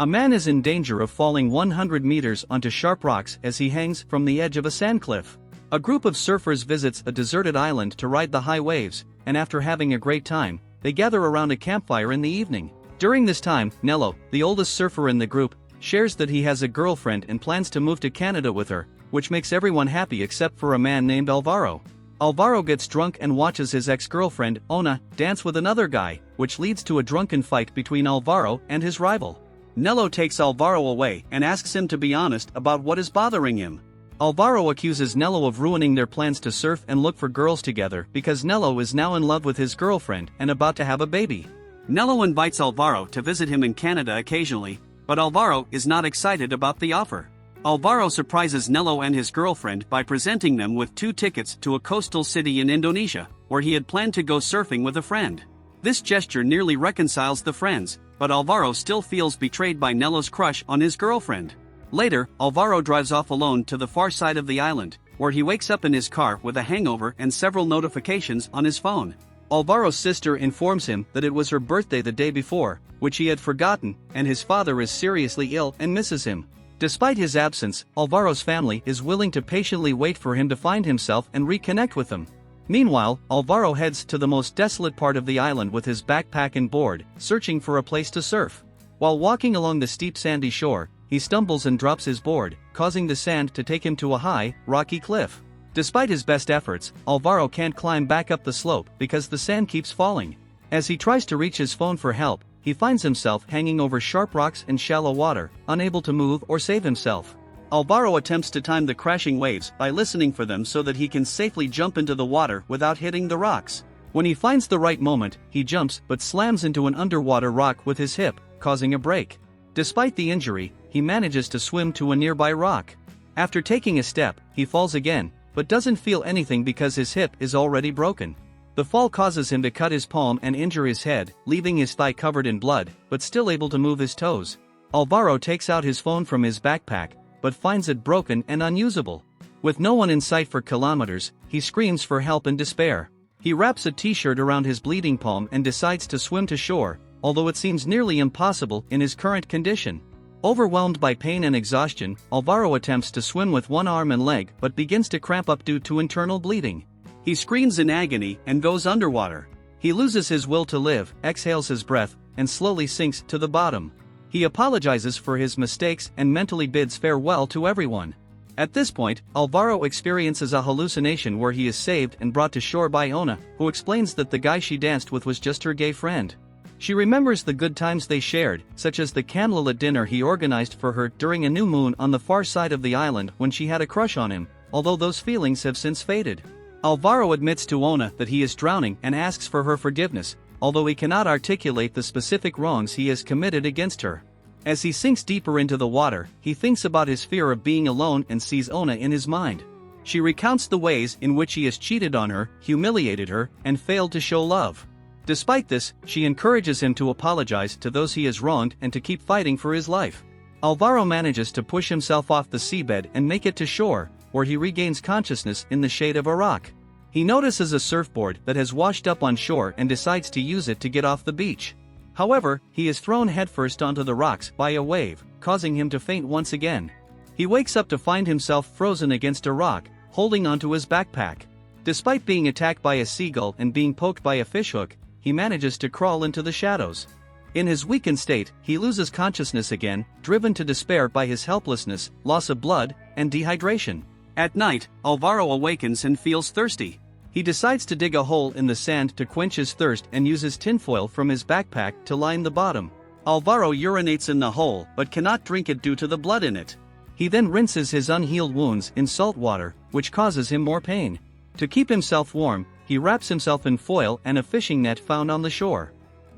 A man is in danger of falling 100 meters onto sharp rocks as he hangs from the edge of a sand cliff. A group of surfers visits a deserted island to ride the high waves, and after having a great time, they gather around a campfire in the evening. During this time, Nello, the oldest surfer in the group, shares that he has a girlfriend and plans to move to Canada with her, which makes everyone happy except for a man named Alvaro. Alvaro gets drunk and watches his ex-girlfriend, Ona, dance with another guy, which leads to a drunken fight between Alvaro and his rival. Nello takes Alvaro away and asks him to be honest about what is bothering him. Alvaro accuses Nello of ruining their plans to surf and look for girls together because Nello is now in love with his girlfriend and about to have a baby. Nello invites Alvaro to visit him in Canada occasionally, but Alvaro is not excited about the offer. Alvaro surprises Nello and his girlfriend by presenting them with 2 tickets to a coastal city in Indonesia, where he had planned to go surfing with a friend. This gesture nearly reconciles the friends, but Alvaro still feels betrayed by Nello's crush on his girlfriend. Later, Alvaro drives off alone to the far side of the island, where he wakes up in his car with a hangover and several notifications on his phone. Alvaro's sister informs him that it was her birthday the day before, which he had forgotten, and his father is seriously ill and misses him. Despite his absence, Alvaro's family is willing to patiently wait for him to find himself and reconnect with them. Meanwhile, Alvaro heads to the most desolate part of the island with his backpack and board, searching for a place to surf. While walking along the steep sandy shore, he stumbles and drops his board, causing the sand to take him to a high, rocky cliff. Despite his best efforts, Alvaro can't climb back up the slope because the sand keeps falling. As he tries to reach his phone for help, he finds himself hanging over sharp rocks and shallow water, unable to move or save himself. Alvaro attempts to time the crashing waves by listening for them so that he can safely jump into the water without hitting the rocks. When he finds the right moment, he jumps but slams into an underwater rock with his hip, causing a break. Despite the injury, he manages to swim to a nearby rock. After taking a step, he falls again, but doesn't feel anything because his hip is already broken. The fall causes him to cut his palm and injure his head, leaving his thigh covered in blood, but still able to move his toes. Alvaro takes out his phone from his backpack, but finds it broken and unusable. With no one in sight for kilometers, he screams for help in despair. He wraps a t-shirt around his bleeding palm and decides to swim to shore, although it seems nearly impossible in his current condition. Overwhelmed by pain and exhaustion, Alvaro attempts to swim with one arm and leg but begins to cramp up due to internal bleeding. He screams in agony and goes underwater. He loses his will to live, exhales his breath, and slowly sinks to the bottom. He apologizes for his mistakes and mentally bids farewell to everyone. At this point, Alvaro experiences a hallucination where he is saved and brought to shore by Ona, who explains that the guy she danced with was just her gay friend. She remembers the good times they shared, such as the candlelit dinner he organized for her during a new moon on the far side of the island when she had a crush on him, although those feelings have since faded. Alvaro admits to Ona that he is drowning and asks for her forgiveness, although he cannot articulate the specific wrongs he has committed against her. As he sinks deeper into the water, he thinks about his fear of being alone and sees Ona in his mind. She recounts the ways in which he has cheated on her, humiliated her, and failed to show love. Despite this, she encourages him to apologize to those he has wronged and to keep fighting for his life. Alvaro manages to push himself off the seabed and make it to shore, where he regains consciousness in the shade of a rock. He notices a surfboard that has washed up on shore and decides to use it to get off the beach. However, he is thrown headfirst onto the rocks by a wave, causing him to faint once again. He wakes up to find himself frozen against a rock, holding onto his backpack. Despite being attacked by a seagull and being poked by a fishhook, he manages to crawl into the shadows. In his weakened state, he loses consciousness again, driven to despair by his helplessness, loss of blood, and dehydration. At night, Alvaro awakens and feels thirsty. He decides to dig a hole in the sand to quench his thirst and uses tinfoil from his backpack to line the bottom. Alvaro urinates in the hole but cannot drink it due to the blood in it. He then rinses his unhealed wounds in salt water, which causes him more pain. To keep himself warm, he wraps himself in foil and a fishing net found on the shore.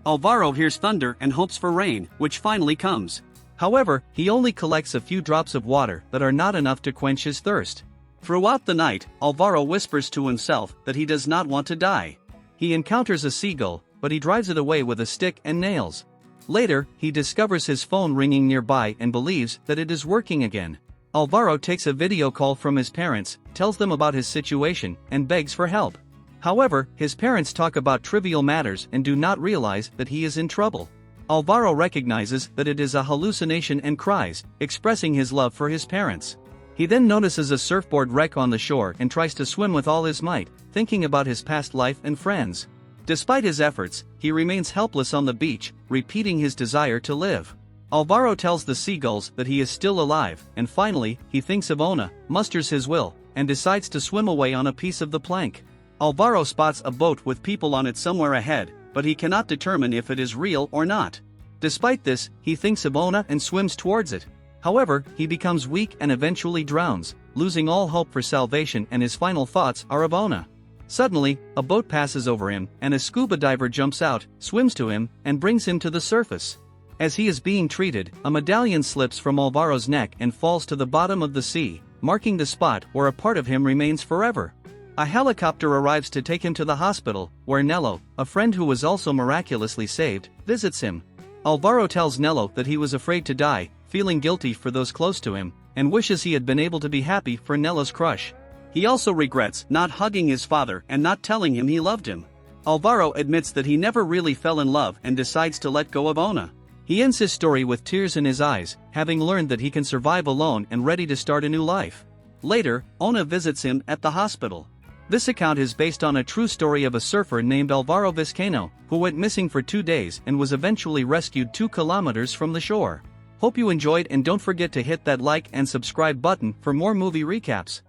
Alvaro hears thunder and hopes for rain, which finally comes. However, he only collects a few drops of water that are not enough to quench his thirst. Throughout the night, Alvaro whispers to himself that he does not want to die. He encounters a seagull, but he drives it away with a stick and nails. Later, he discovers his phone ringing nearby and believes that it is working again. Alvaro takes a video call from his parents, tells them about his situation, and begs for help. However, his parents talk about trivial matters and do not realize that he is in trouble. Alvaro recognizes that it is a hallucination and cries, expressing his love for his parents. He then notices a surfboard wreck on the shore and tries to swim with all his might, thinking about his past life and friends. Despite his efforts, he remains helpless on the beach, repeating his desire to live. Alvaro tells the seagulls that he is still alive, and finally, he thinks of Ona, musters his will, and decides to swim away on a piece of the plank. Alvaro spots a boat with people on it somewhere ahead, but he cannot determine if it is real or not. Despite this, he thinks of Ona and swims towards it. However, he becomes weak and eventually drowns, losing all hope for salvation, and his final thoughts are of Ona. Suddenly, a boat passes over him, and a scuba diver jumps out, swims to him, and brings him to the surface. As he is being treated, a medallion slips from Alvaro's neck and falls to the bottom of the sea, marking the spot where a part of him remains forever. A helicopter arrives to take him to the hospital, where Nello, a friend who was also miraculously saved, visits him. Alvaro tells Nello that he was afraid to die, feeling guilty for those close to him, and wishes he had been able to be happy for Nello's crush. He also regrets not hugging his father and not telling him he loved him. Alvaro admits that he never really fell in love and decides to let go of Ona. He ends his story with tears in his eyes, having learned that he can survive alone and ready to start a new life. Later, Ona visits him at the hospital. This account is based on a true story of a surfer named Alvaro Vizcaino, who went missing for 2 days and was eventually rescued 2 kilometers from the shore. Hope you enjoyed, and don't forget to hit that like and subscribe button for more movie recaps.